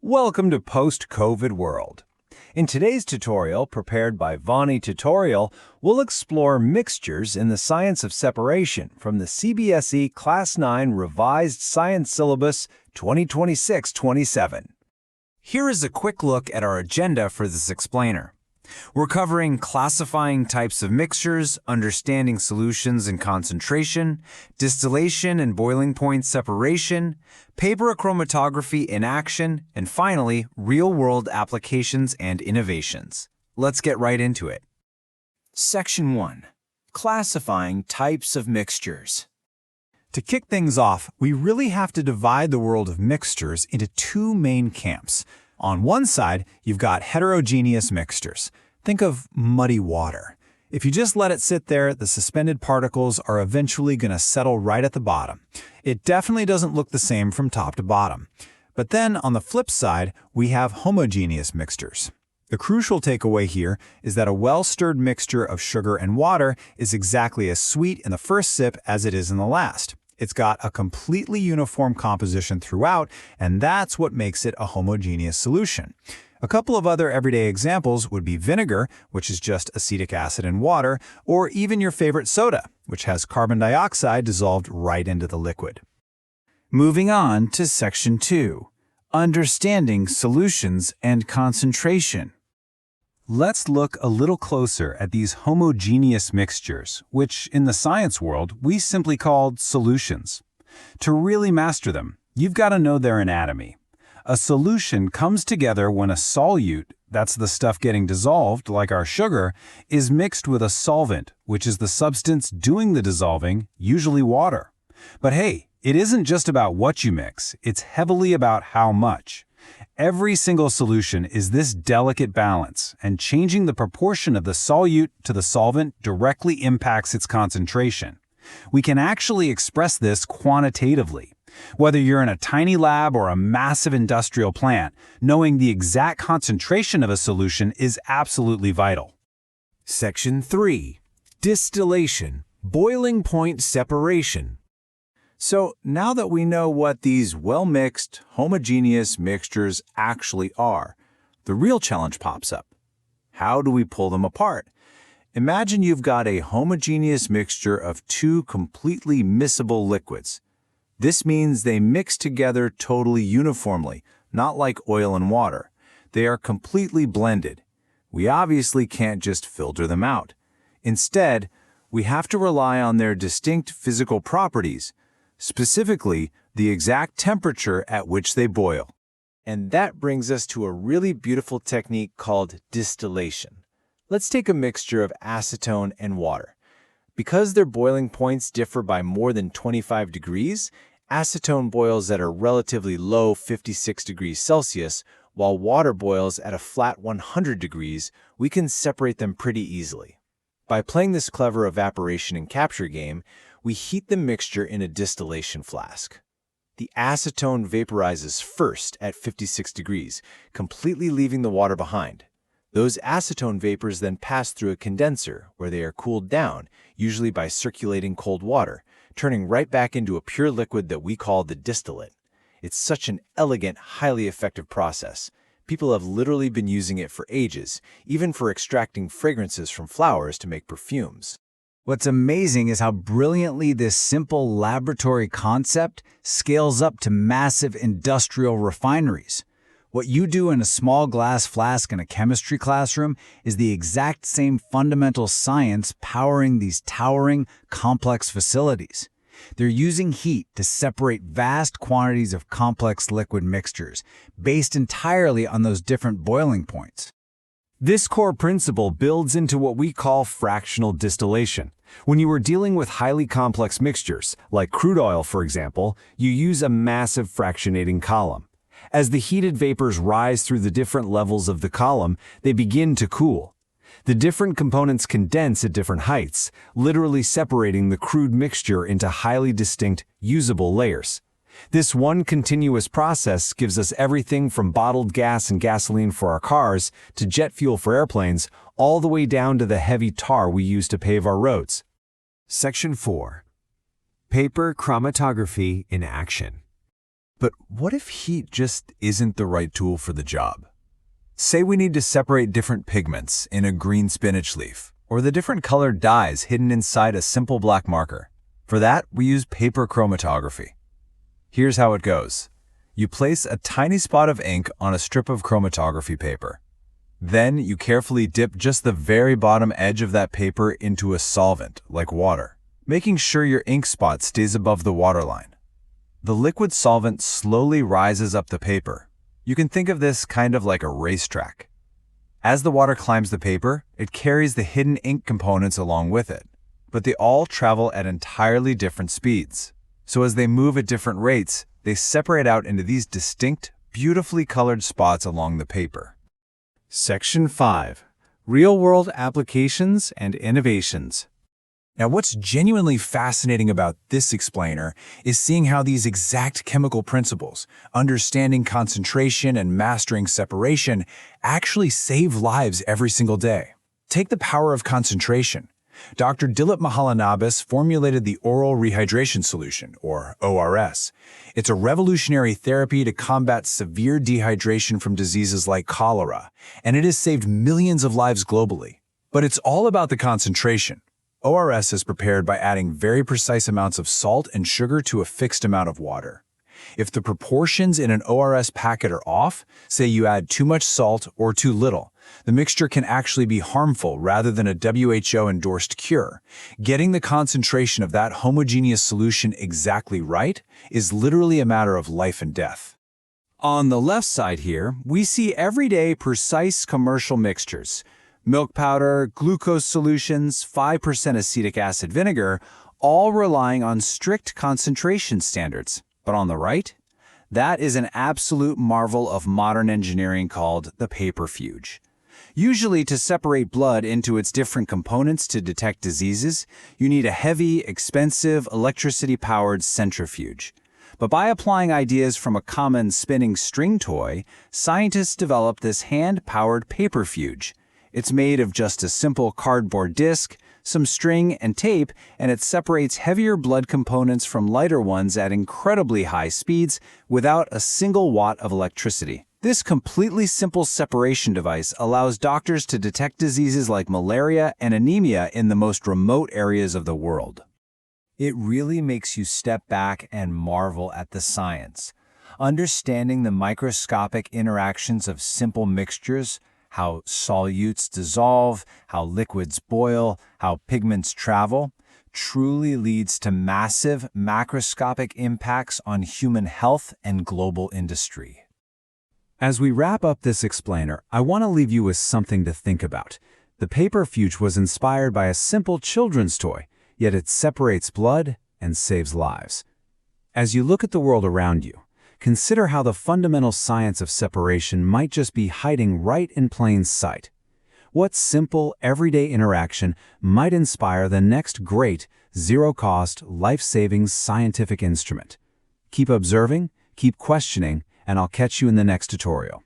Welcome to Post-COVID World. In today's tutorial, prepared by Vaani Tutorial, we'll explore mixtures in the science of separation from the CBSE Class 9 Revised Science Syllabus 2026-27. Here is a quick look at our agenda for this explainer. We're covering classifying types of mixtures, understanding solutions and concentration, distillation and boiling point separation, paper chromatography in action, and finally, real-world applications and innovations. Let's get right into it. Section 1. Classifying types of mixtures. To kick things off, we really have to divide the world of mixtures into two main camps. On one side, you've got heterogeneous mixtures. Think of muddy water. If you just let it sit there, the suspended particles are eventually going to settle right at the bottom. It definitely doesn't look the same from top to bottom. But then, on the flip side, we have homogeneous mixtures. The crucial takeaway here is that a well-stirred mixture of sugar and water is exactly as sweet in the first sip as it is in the last. It's got a completely uniform composition throughout, and that's what makes it a homogeneous solution. A couple of other everyday examples would be vinegar, which is just acetic acid and water, or even your favorite soda, which has carbon dioxide dissolved right into the liquid. Moving on to Section 2. Understanding solutions and concentration. Let's look a little closer at these homogeneous mixtures, which in the science world we simply called solutions. To really master them, you've got to know their anatomy. A solution comes together when a solute, that's the stuff getting dissolved, like our sugar, is mixed with a solvent, which is the substance doing the dissolving, usually water. But hey, it isn't just about what you mix, it's heavily about how much. Every single solution is this delicate balance, and changing the proportion of the solute to the solvent directly impacts its concentration. We can actually express this quantitatively. Whether you're in a tiny lab or a massive industrial plant, knowing the exact concentration of a solution is absolutely vital. Section 3. Distillation, boiling point separation. So now that we know what these well-mixed, homogeneous mixtures actually are, the real challenge pops up. How do we pull them apart? Imagine you've got a homogeneous mixture of two completely miscible liquids. This means they mix together totally uniformly, not like oil and water. They are completely blended. We obviously can't just filter them out. Instead, we have to rely on their distinct physical properties, specifically the exact temperature at which they boil. And that brings us to a really beautiful technique called distillation. Let's take a mixture of acetone and water. Because their boiling points differ by more than 25 degrees, acetone boils at a relatively low 56 degrees Celsius, while water boils at a flat 100 degrees, we can separate them pretty easily. By playing this clever evaporation and capture game, we heat the mixture in a distillation flask. The acetone vaporizes first at 56 degrees, completely leaving the water behind. Those acetone vapors then pass through a condenser, where they are cooled down, usually by circulating cold water, turning right back into a pure liquid that we call the distillate. It's such an elegant, highly effective process. People have literally been using it for ages, even for extracting fragrances from flowers to make perfumes. What's amazing is how brilliantly this simple laboratory concept scales up to massive industrial refineries. What you do in a small glass flask in a chemistry classroom is the exact same fundamental science powering these towering, complex facilities. They're using heat to separate vast quantities of complex liquid mixtures, based entirely on those different boiling points. This core principle builds into what we call fractional distillation. When you are dealing with highly complex mixtures, like crude oil for example, you use a massive fractionating column. As the heated vapors rise through the different levels of the column, they begin to cool. The different components condense at different heights, literally separating the crude mixture into highly distinct, usable layers. This one continuous process gives us everything from bottled gas and gasoline for our cars to jet fuel for airplanes, all the way down to the heavy tar we use to pave our roads. Section 4. Paper chromatography in action. But what if heat just isn't the right tool for the job? Say we need to separate different pigments in a green spinach leaf, or the different colored dyes hidden inside a simple black marker. For that, we use paper chromatography. Here's how it goes. You place a tiny spot of ink on a strip of chromatography paper. Then you carefully dip just the very bottom edge of that paper into a solvent, like water, making sure your ink spot stays above the waterline. The liquid solvent slowly rises up the paper. You can think of this kind of like a racetrack. As the water climbs the paper, it carries the hidden ink components along with it, but they all travel at entirely different speeds. So as they move at different rates, they separate out into these distinct, beautifully colored spots along the paper. Section 5. Real-world Applications and Innovations. Now, what's genuinely fascinating about this explainer is seeing how these exact chemical principles, understanding concentration and mastering separation, actually save lives every single day. Take the power of concentration. Dr. Dilip Mahalanobis formulated the oral rehydration solution, or ORS. It's a revolutionary therapy to combat severe dehydration from diseases like cholera, and it has saved millions of lives globally. But it's all about the concentration. ORS is prepared by adding very precise amounts of salt and sugar to a fixed amount of water. If the proportions in an ORS packet are off, say you add too much salt or too little, the mixture can actually be harmful rather than a WHO-endorsed cure. Getting the concentration of that homogeneous solution exactly right is literally a matter of life and death. On the left side here, we see everyday precise commercial mixtures. Milk powder, glucose solutions, 5% acetic acid vinegar, all relying on strict concentration standards. But on the right, that is an absolute marvel of modern engineering called the paperfuge. Usually, to separate blood into its different components to detect diseases, you need a heavy, expensive, electricity-powered centrifuge. But by applying ideas from a common spinning string toy, scientists developed this hand-powered paperfuge. It's made of just a simple cardboard disc, some string and tape, and it separates heavier blood components from lighter ones at incredibly high speeds without a single watt of electricity. This completely simple separation device allows doctors to detect diseases like malaria and anemia in the most remote areas of the world. It really makes you step back and marvel at the science. Understanding the microscopic interactions of simple mixtures, how solutes dissolve, how liquids boil, how pigments travel, truly leads to massive macroscopic impacts on human health and global industry. As we wrap up this explainer, I want to leave you with something to think about. The paperfuge was inspired by a simple children's toy, yet it separates blood and saves lives. As you look at the world around you, consider how the fundamental science of separation might just be hiding right in plain sight. What simple, everyday interaction might inspire the next great, zero-cost, life-saving scientific instrument? Keep observing, keep questioning, and I'll catch you in the next tutorial.